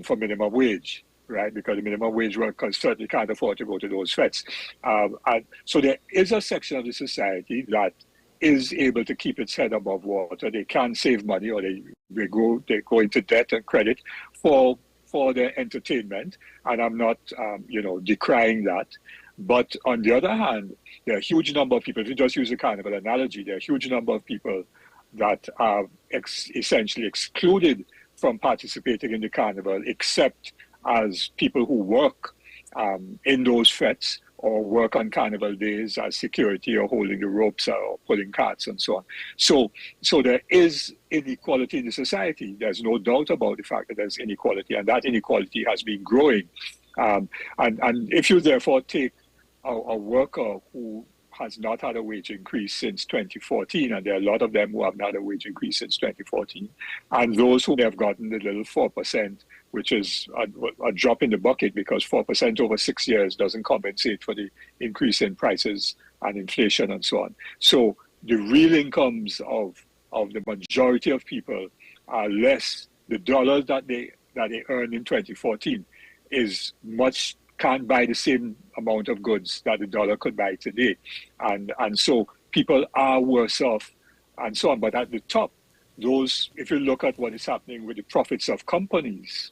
for minimum wage, right? Because the minimum wage workers certainly can't afford to go to those feds. And so there is a section of the society that is able to keep its head above water. They can save money, or they go into debt and credit for their entertainment. And I'm not decrying that. But on the other hand, there are a huge number of people, if you just use a carnival analogy, there are a huge number of people that are essentially excluded from participating in the carnival, except as people who work in those fetes or work on carnival days as security or holding the ropes or pulling carts and so on. So there is inequality in the society. There's no doubt about the fact that there's inequality, and that inequality has been growing. And if you therefore take a worker who has not had a wage increase since 2014, and there are a lot of them who have not had a wage increase since 2014, and those who have gotten the little 4%, which is a drop in the bucket, because 4% over 6 years doesn't compensate for the increase in prices and inflation and so on. So the real incomes of the majority of people are less. The dollars that they earned in 2014 can't buy the same amount of goods that the dollar could buy today. And so people are worse off and so on. But at the top, if you look at what is happening with the profits of companies,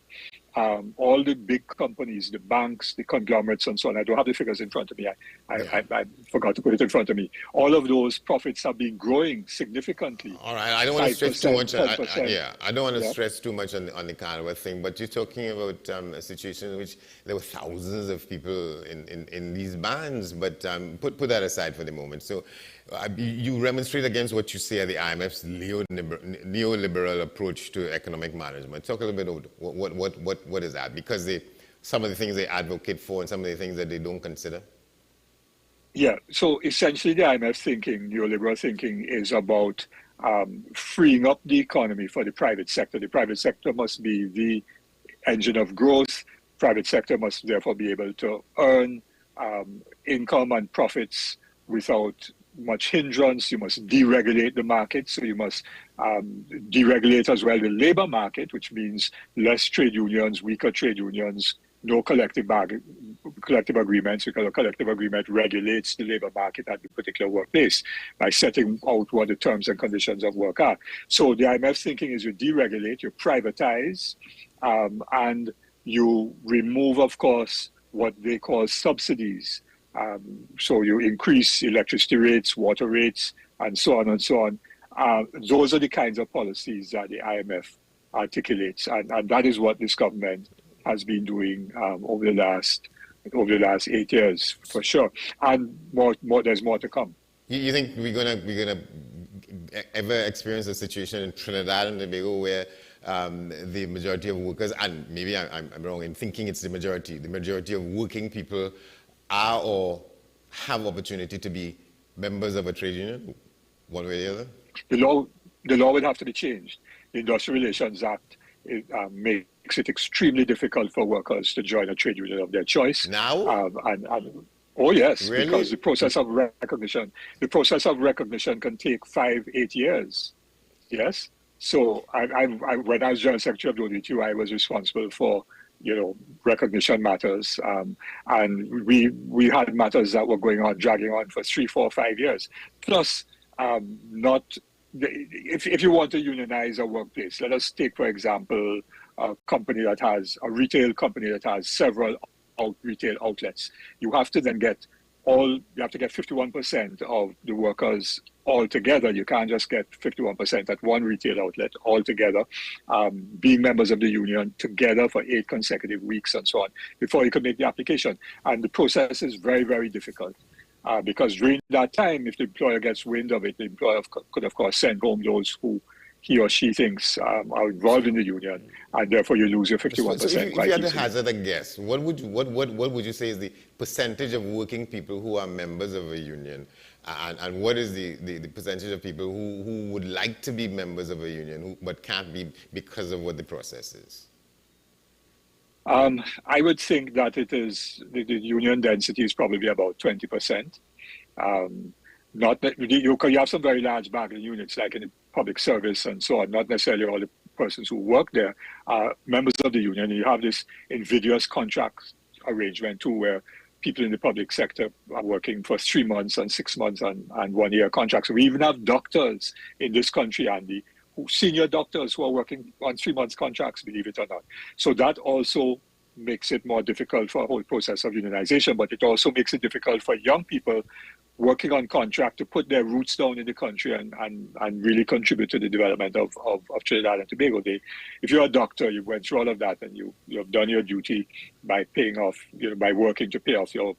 all the big companies, the banks, the conglomerates and so on, I don't have the figures in front of me. I forgot to put it in front of me. All of those profits have been growing significantly. All right, I don't want to stress too much. I don't want to stress too much on the carnival thing, but you're talking about a situation in which there were thousands of people in these bans, but put that aside for the moment. So you remonstrate against what you say are the IMF's neoliberal approach to economic management. Talk a little bit about what is that? Because some of the things they advocate for and some of the things that they don't consider. Yeah, so essentially the IMF thinking, neoliberal thinking, is about freeing up the economy for the private sector. The private sector must be the engine of growth. Private sector must therefore be able to earn income and profits without much hindrance. You must deregulate the market, so you must deregulate as well the labor market, which means less trade unions, weaker trade unions, no collective agreements, because a collective agreement regulates the labor market at the particular workplace by setting out what the terms and conditions of work are. So the IMF thinking is you deregulate, you privatize, and you remove, of course, what they call subsidies. So you increase electricity rates, water rates, and so on and so on. Those are the kinds of policies that the IMF articulates, and that is what this government has been doing over the last 8 years, for sure. And there's more to come. You think we're gonna ever experience a situation in Trinidad and Tobago where the majority of workers, and maybe I'm wrong in thinking it's the majority of working people are or have opportunity to be members of a trade union, one way or the other? The law would have to be changed. The Industrial Relations Act makes it extremely difficult for workers to join a trade union of their choice. Now? Oh yes, really? Because the process of recognition can take 5-8 years. Yes. So when I was General Secretary of the ODTU, I was responsible for recognition matters, and we had matters that were dragging on for 3, 4, 5 years. Plus, if you want to unionize a workplace, let us take, for example, a retail company that has several retail outlets. You have to then get 51% of the workers all together. You can't just get 51% at one retail outlet all together, being members of the union together for 8 consecutive weeks and so on, before you can make the application. And the process is very, very difficult. Because during that time, if the employer gets wind of it, the employer could, of course, send home those who he or she thinks are involved in the union, and therefore you lose your 51%. So if you had to hazard a guess, what would you say is the percentage of working people who are members of a union, and what is the percentage of people who would like to be members of a union but can't be because of what the process is? I would think that it is the union density is probably about 20%. Not that you have some very large bargaining units like in the public service and so on. Not necessarily all the persons who work there are members of the union. You have this invidious contract arrangement too, where people in the public sector are working for 3 months and 6 months and 1 year contracts. We even have doctors in this country, Andy, senior doctors who are working on 3 months contracts, believe it or not. So that also makes it more difficult for a whole process of unionization, but it also makes it difficult for young people working on contract to put their roots down in the country and really contribute to the development of Trinidad and Tobago. If you're a doctor, you went through all of that and you've done your duty by paying off, by working to pay off your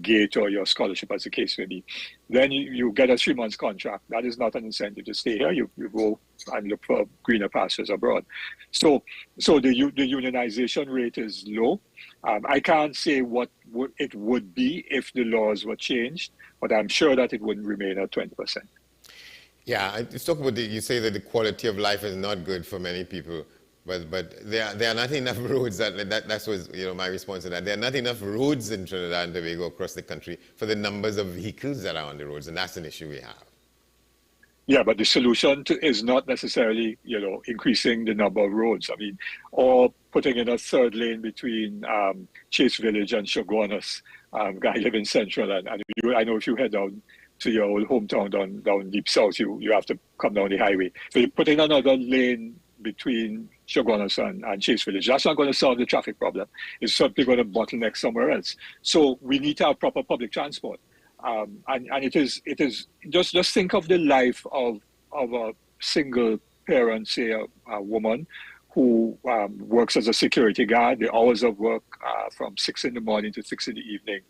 gate or your scholarship, as the case may be. Then you get a 3 months contract. That is not an incentive to stay here. You go and look for greener pastures abroad. So the unionization rate is low. I can't say what it would be if the laws were changed, but I'm sure that it wouldn't remain at 20%. Yeah, let's talk about you say that the quality of life is not good for many people. But there are not enough roads. That was my response to that. There are not enough roads in Trinidad and Tobago across the country for the numbers of vehicles that are on the roads, and that's an issue we have. Yeah, but the solution is not necessarily increasing the number of roads. I mean, or putting in a third lane between Chase Village and Shoguanas. I live in Central, and I know if you head down to your old hometown down deep south, you have to come down the highway. So you're putting another lane between Shoguanas and Chase Village. That's not going to solve the traffic problem. It's simply going to bottleneck somewhere else. So we need to have proper public transport. And it is just think of the life of a single parent, say a woman who works as a security guard. The hours of work from 6 in the morning to 6 in the evening.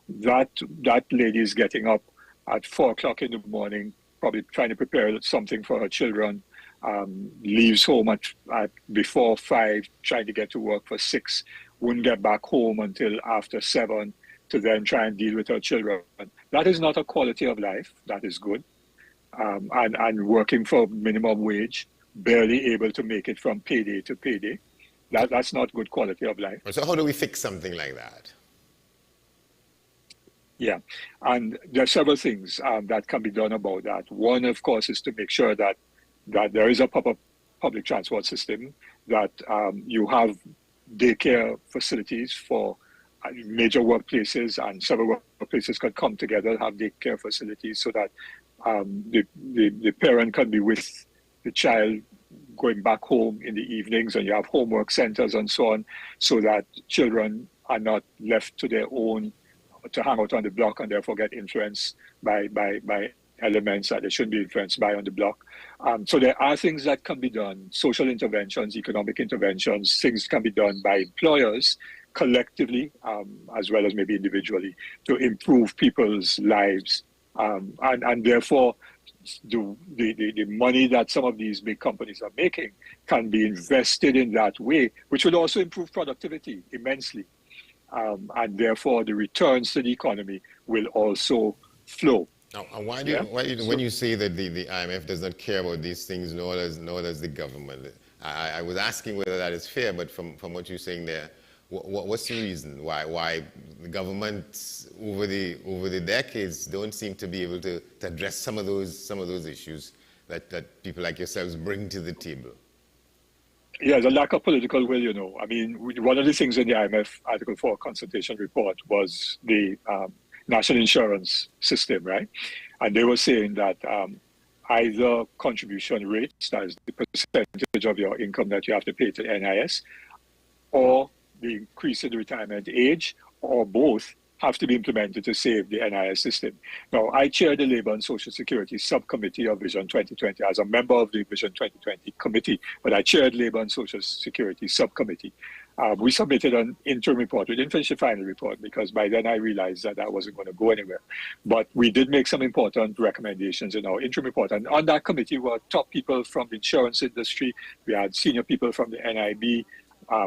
That lady is getting up at 4 o'clock in the morning, probably trying to prepare something for her children. Leaves home at before 5, trying to get to work for 6, wouldn't get back home until after 7 to then try and deal with her children. That is not a quality of life. That is good. And working for minimum wage, barely able to make it from payday to payday. That's not good quality of life. So how do we fix something like that? Yeah, and there are several things that can be done about that. One, of course, is to make sure that there is a proper public transport system, that you have daycare facilities for major workplaces, and several workplaces can come together and have daycare facilities so that the parent can be with the child going back home in the evenings, and you have homework centers and so on, so that children are not left to their own to hang out on the block and therefore get influenced by elements that they shouldn't be influenced by on the block. So there are things that can be done, social interventions, economic interventions, things can be done by employers collectively, as well as maybe individually, to improve people's lives. And therefore, the money that some of these big companies are making can be invested in that way, which would also improve productivity immensely. And therefore, the returns to the economy will also flow. Now, when you say that the IMF does not care about these things, nor does the government, I was asking whether that is fair, but from what you're saying there, what's the reason why the government over the decades don't seem to be able to address some of those issues that people like yourselves bring to the table? Yeah, the lack of political will, I mean, one of the things in the IMF Article 4 consultation report was the national insurance system, right? And they were saying that either contribution rates, that is the percentage of your income that you have to pay to NIS, or the increase in the retirement age, or both, have to be implemented to save the NIS system. Now, I chair the Labour and Social Security Subcommittee of Vision 2020 as a member of the Vision 2020 committee, but I chaired Labour and Social Security Subcommittee. We submitted an interim report. We didn't finish the final report because by then I realized that wasn't going to go anywhere. But we did make some important recommendations in our interim report. And on that committee were top people from the insurance industry. We had senior people from the NIB.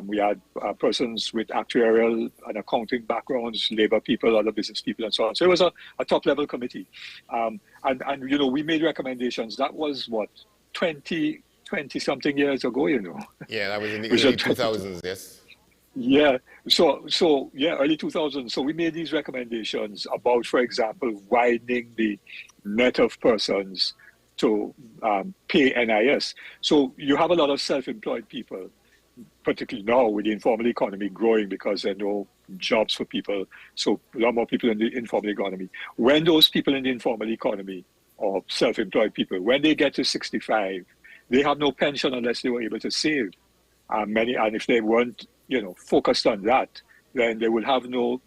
We had persons with actuarial and accounting backgrounds, labor people, other business people, and so on. So it was a top-level committee. And we made recommendations. That was, 20-something years ago, Yeah, that was in the early 2000s, yes. Yeah, so early 2000s. So we made these recommendations about, for example, widening the net of persons to pay NIS. So you have a lot of self-employed people, particularly now with the informal economy growing because there are no jobs for people. So a lot more people in the informal economy. When those people in the informal economy or self-employed people, when they get to 65, they have no pension unless they were able to save. And if they weren't, focused on that, then they will have no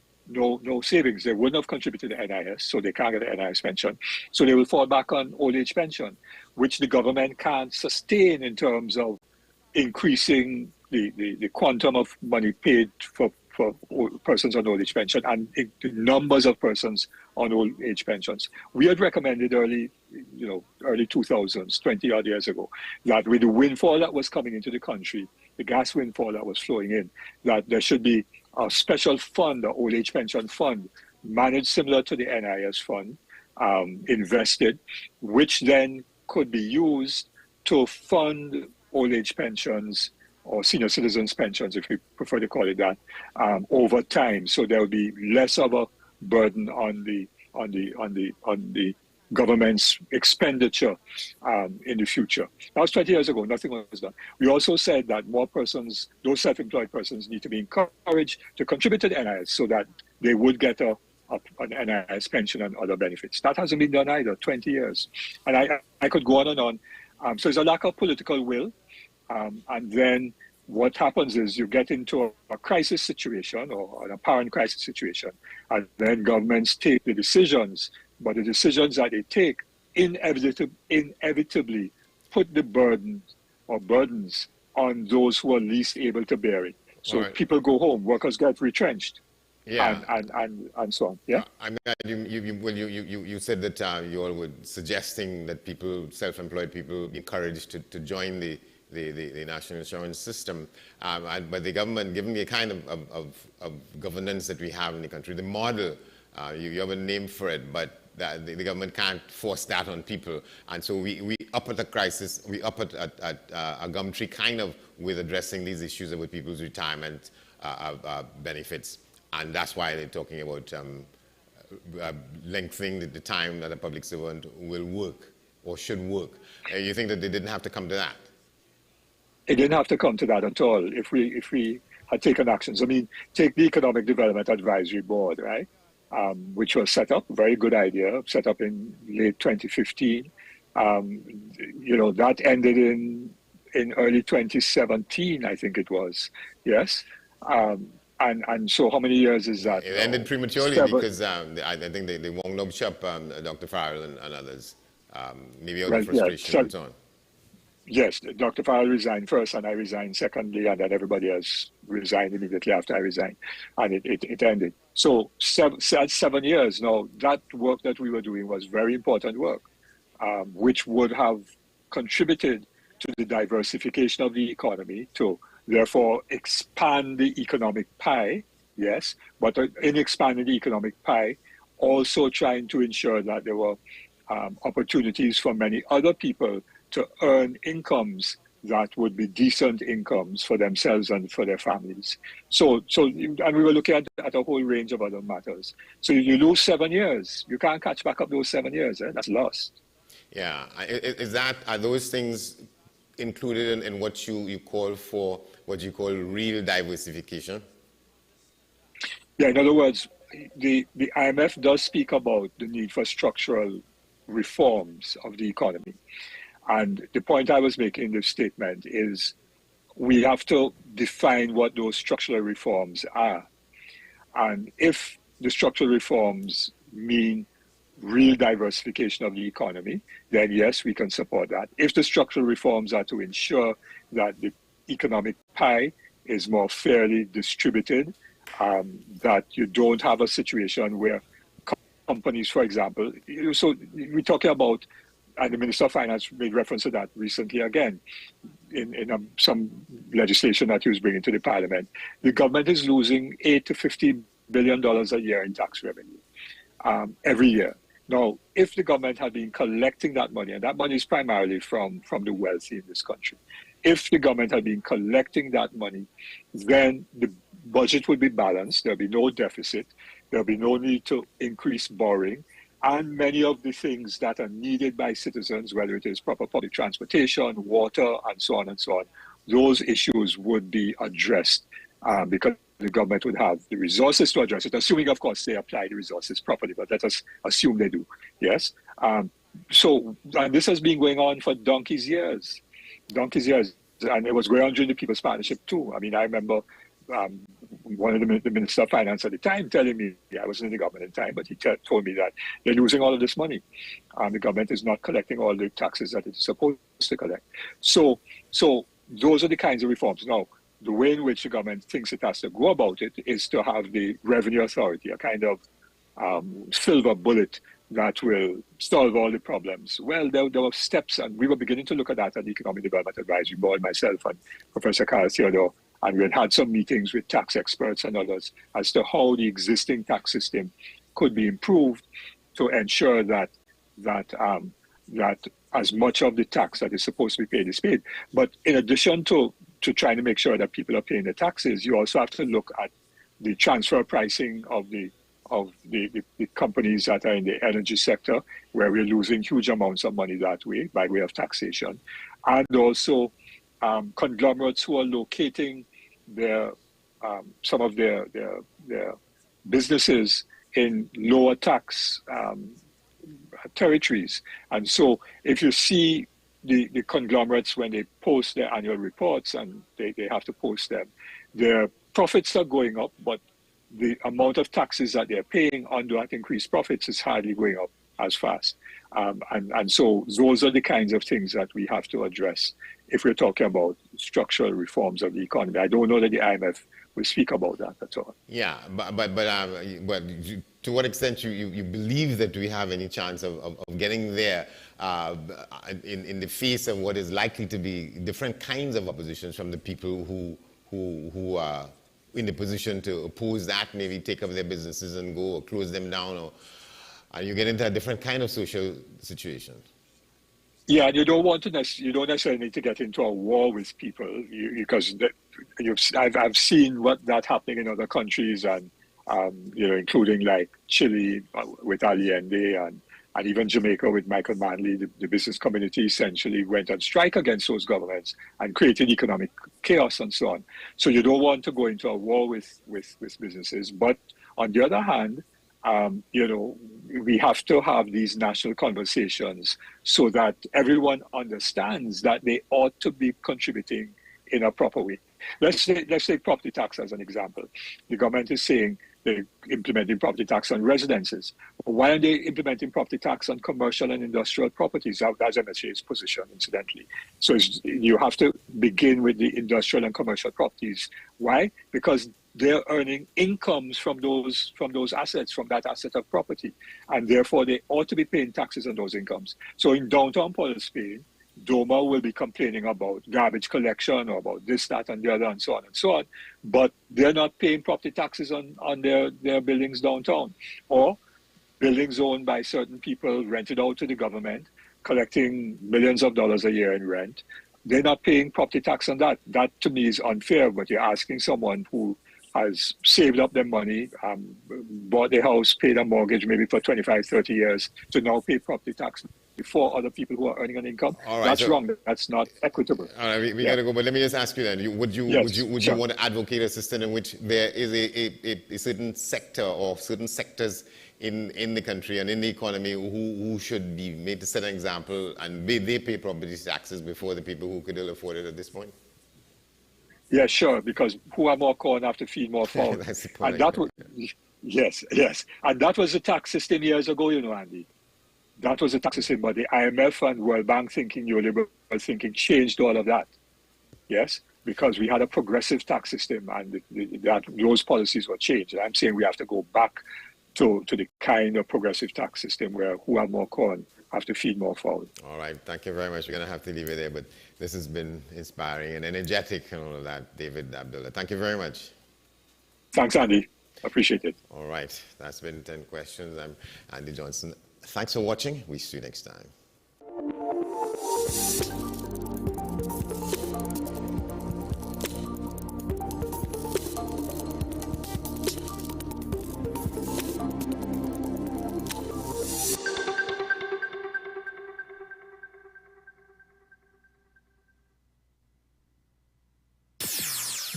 savings. They wouldn't have contributed to NIS, so they can't get an NIS pension. So they will fall back on old age pension, which the government can't sustain in terms of increasing the quantum of money paid for persons on old age pension and the numbers of persons on old age pensions. We had recommended early 2000s, 20 odd years ago, that with the windfall that was coming into the country, the gas windfall that was flowing in, that there should be a special fund, an old age pension fund, managed similar to the NIS fund, invested, which then could be used to fund old age pensions or senior citizens pensions, if we prefer to call it that, over time. So there will be less of a burden on the government's expenditure in the future. That was 20 years ago. Nothing was done. We also said that more persons, those self-employed persons, need to be encouraged to contribute to the NIS so that they would get an NIS pension and other benefits. That hasn't been done either, 20 years. And I could go on and on. So there's a lack of political will. And then what happens is you get into a crisis situation or an apparent crisis situation, and then governments take the decisions, but the decisions that they take inevitably put the burdens on those who are least able to bear it. So people go home, workers get retrenched, and so on. Yeah. I mean, you said that you all were suggesting that self-employed people, be encouraged to join the national insurance system, but the government, given the kind of governance that we have in the country, the model, you have a name for it, but the government can't force that on people, and so we up at the crisis, we up at a gum tree kind of with addressing these issues with people's retirement benefits, and that's why they're talking about lengthening the time that a public servant will work or should work. You think that they didn't have to come to that? It didn't have to come to that at all if we had taken actions. I mean, take the Economic Development Advisory Board, right, which was set up, very good idea, set up in late 2015. That ended in early 2017, I think it was, yes. And so how many years is that? It ended prematurely because I think they wound up shop, Dr. Farrell and others, maybe out of frustration and so on. Yes, Dr. Farrell resigned first, and I resigned secondly, and then everybody else resigned immediately after I resigned, and it ended. So 7 years now, that work that we were doing was very important work, which would have contributed to the diversification of the economy, to therefore expand the economic pie, yes, but in expanding the economic pie, also trying to ensure that there were opportunities for many other people to earn incomes that would be decent incomes for themselves and for their families. And we were looking at a whole range of other matters. So you lose 7 years. You can't catch back up those 7 years. That's lost. Yeah. Are those things included in what you call for, what you call real diversification? Yeah, in other words, the IMF does speak about the need for structural reforms of the economy. And the point I was making in this statement is we have to define what those structural reforms are. And if the structural reforms mean real diversification of the economy, then yes, we can support that. If the structural reforms are to ensure that the economic pie is more fairly distributed, that you don't have a situation where companies, for example, so we're talking about, and the Minister of Finance made reference to that recently again in some legislation that he was bringing to the Parliament. The government is losing $8 to $50 billion a year in tax revenue every year. Now, if the government had been collecting that money, and that money is primarily from the wealthy in this country, if the government had been collecting that money, then the budget would be balanced. There'll be no deficit. There'll be no need to increase borrowing. and many of the things that are needed by citizens, whether it is proper public transportation, water, and so on and so on, those issues would be addressed because the government would have the resources to address it, assuming, of course, they apply the resources properly, but let us assume they do, yes? And this has been going on for donkey's years, and it was going on during the People's Partnership too. I mean, I remember one of the Minister of Finance at the time telling me, I wasn't in the government at the time, but he told me that they're losing all of this money. The government is not collecting all the taxes that it's supposed to collect. So those are the kinds of reforms. Now, the way in which the government thinks it has to go about it is to have the Revenue Authority, a kind of silver bullet that will solve all the problems. Well, there were steps, and we were beginning to look at that at the Economic Development Advisory Board, myself and Professor Carl Theodore, and we had some meetings with tax experts and others as to how the existing tax system could be improved to ensure that as much of the tax that is supposed to be paid is paid. But in addition to trying to make sure that people are paying the taxes, you also have to look at the transfer pricing of the companies that are in the energy sector, where we're losing huge amounts of money that way by way of taxation, and also conglomerates who are locating some of their businesses in lower tax territories. And so if you see the conglomerates, when they post their annual reports, and they have to post them, their profits are going up, but the amount of taxes that they're paying on that increased profits is hardly going up as fast. And so those are the kinds of things that we have to address if we're talking about structural reforms of the economy. I don't know that the IMF will speak about that at all. Yeah, but to what extent you believe that we have any chance of getting there in the face of what is likely to be different kinds of oppositions from the people who are in the position to oppose that, maybe take up their businesses and go or close them down, and you get into a different kind of social situation? Yeah, and you don't necessarily need to get into a war with people, because I've seen what that happening in other countries, and including like Chile with Allende, and even Jamaica with Michael Manley. The business community essentially went on strike against those governments and created economic chaos and so on. So you don't want to go into a war with businesses. But on the other hand, we have to have these national conversations so that everyone understands that they ought to be contributing in a proper way. Let's say property tax as an example. The government is saying they're implementing property tax on residences. Why are they implementing property tax on commercial and industrial properties? That's MSA's position, incidentally. So you have to begin with the industrial and commercial properties. Why? Because they're earning incomes from those assets, from that asset of property, and therefore they ought to be paying taxes on those incomes. So in downtown Port of Spain, DOMA will be complaining about garbage collection or about this, that, and the other, and so on, but they're not paying property taxes on their buildings downtown, or buildings owned by certain people rented out to the government, collecting millions of dollars a year in rent. They're not paying property tax on that. That to me is unfair, but you're asking someone who has saved up their money, bought a house, paid a mortgage maybe for 25, 30 years to now pay property tax before other people who are earning an income. All right, that's wrong. That's not equitable. All right, we got to go, but let me just ask you then, would you want to advocate a system in which there is a certain sector or certain sectors in the country and in the economy who should be made to set an example, and they pay property taxes before the people who could ill afford it at this point? Yeah, sure, because who are more corn have to feed more fowl. That's the point. And that was, yes. And that was the tax system years ago, Andy. That was the tax system, but the IMF and World Bank thinking, neoliberal thinking changed all of that. Yes, because we had a progressive tax system, and those policies were changed. And I'm saying we have to go back to the kind of progressive tax system where who have more corn have to feed more fowl. All right, thank you very much. We're going to have to leave it there, but this has been inspiring and energetic and all of that, David Abdullah. Thank you very much. Thanks, Andy. Appreciate it. All right, that's been 10 questions. I'm Andy Johnson. Thanks for watching. We'll see you next time.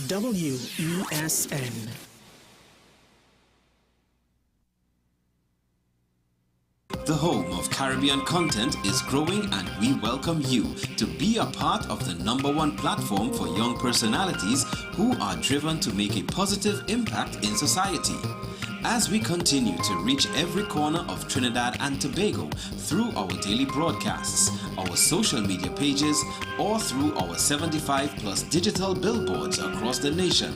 WESN. The home of Caribbean content is growing, and we welcome you to be a part of the #1 platform for young personalities who are driven to make a positive impact in society. As we continue to reach every corner of Trinidad and Tobago through our daily broadcasts, our social media pages, or through our 75+ digital billboards across the nation,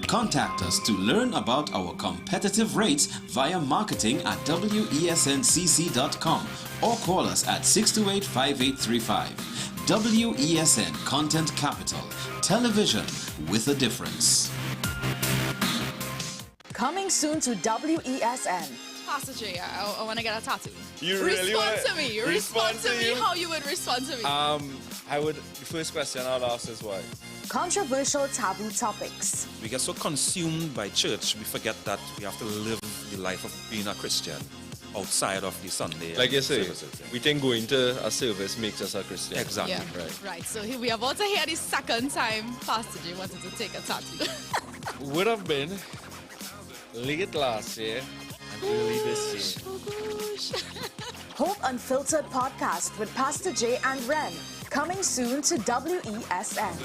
contact us to learn about our competitive rates via marketing at wesncc.com or call us at 628-5835. WESN Content Capital, television with a difference. Coming soon to WESN. Pastor J, I want to get a tattoo. You really respond to me. Respond to me how you would respond to me. The first question I'll ask is why? Controversial taboo topics. We get so consumed by church, we forget that we have to live the life of being a Christian outside of the Sunday. Like you say, services. we think going to a service makes us a Christian. Exactly. Yeah, right. So we are about to hear the second time Pastor J wanted to take a tattoo. Would have been late last year and early this year. Oh gosh. Hope Unfiltered podcast with Pastor J and Ren. Coming soon to WESN.